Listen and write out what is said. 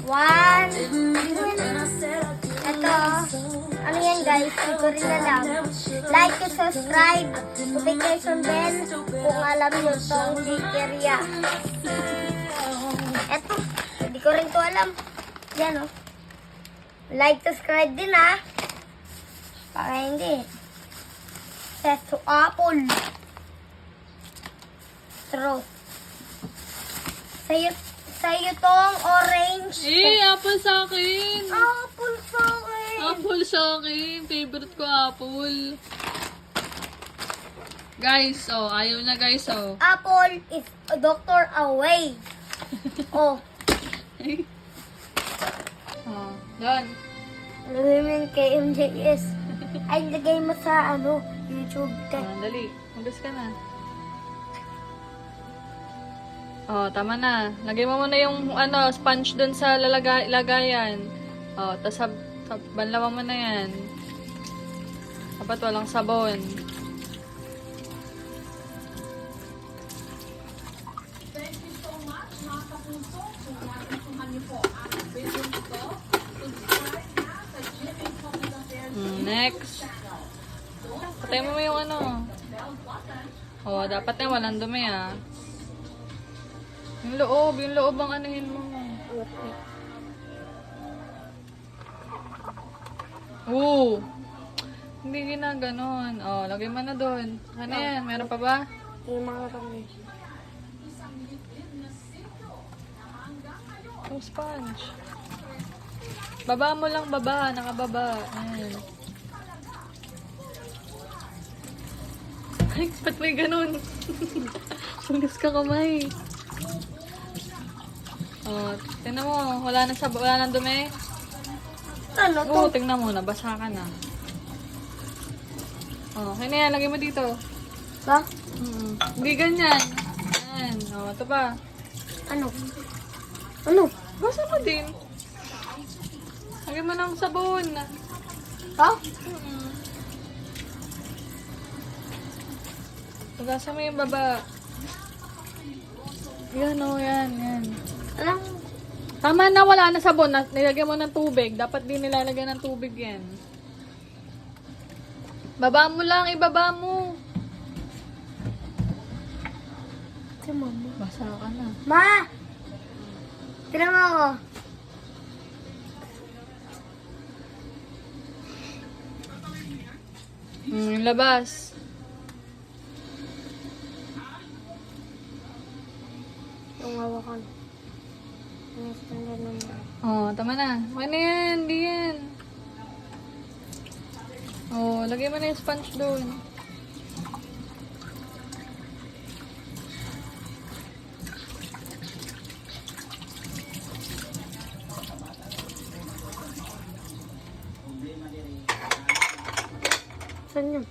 One. Ito. Ano yan guys? Hindi ko rin alam. Like and subscribe. Notification bell. Kung alam nyo tong chicheria. Ito. Hindi ko rin to alam. Yan o. Like, subscribe din ah. Para hindi. Seso apple. Straw. Sa'yo tong orange. Apple sa akin. Apple sa akin. Apple sa akin. Favorite ko apple. Guys, oh, ayaw na guys, oh. Apple is a doctor away. Oh. Oh, done. Lagay mo yun kay MJS. Ay, lagay mo sa YouTube. Dali. Magas ka na. Oh, tama na. Lagay mo muna yung sponge dun sa lagayan. Oh, tas banlawan mo na yan. Dapat walang sabon. Next. Patay mo yung Oh, dapat na walang dumi ah. Yung loob ang anuhin mo. Oo. Hindi ginaganon. Oh, lagay mo na doon. Ano yan? Meron pa ba? Yung mga kami. Yung sponge. Baba mo lang, baba. Nakababa. Ayan. Ay, ba't may ganun? Sugas ka kamay. Oh, tingnan mo. Wala nang dumi. Ano to? Oo, tingnan mo. Nabasa ka na. Oh, okay na yan. Lagay mo dito. Ba? Hindi ganyan. Ayan. Oh, ito pa. Ano? Ano? Basa mo din. Lagay mo ng sabon. Ha? Pagasa mo yung baba. Yan o, yan. Alam. Tama na, wala na sabon. Nilagyan mo ng tubig. Dapat din nilalagyan ng tubig yan. Baba mo lang, ibaba mo. Si mama. Basa ka na. Ma! Tira mo ako. Yung labas. Yung hawakan. Ang standard naman. Oh, tama na. Okay na yan, di yan. Oh, lagay mo na yung sponge doon. Saan yun?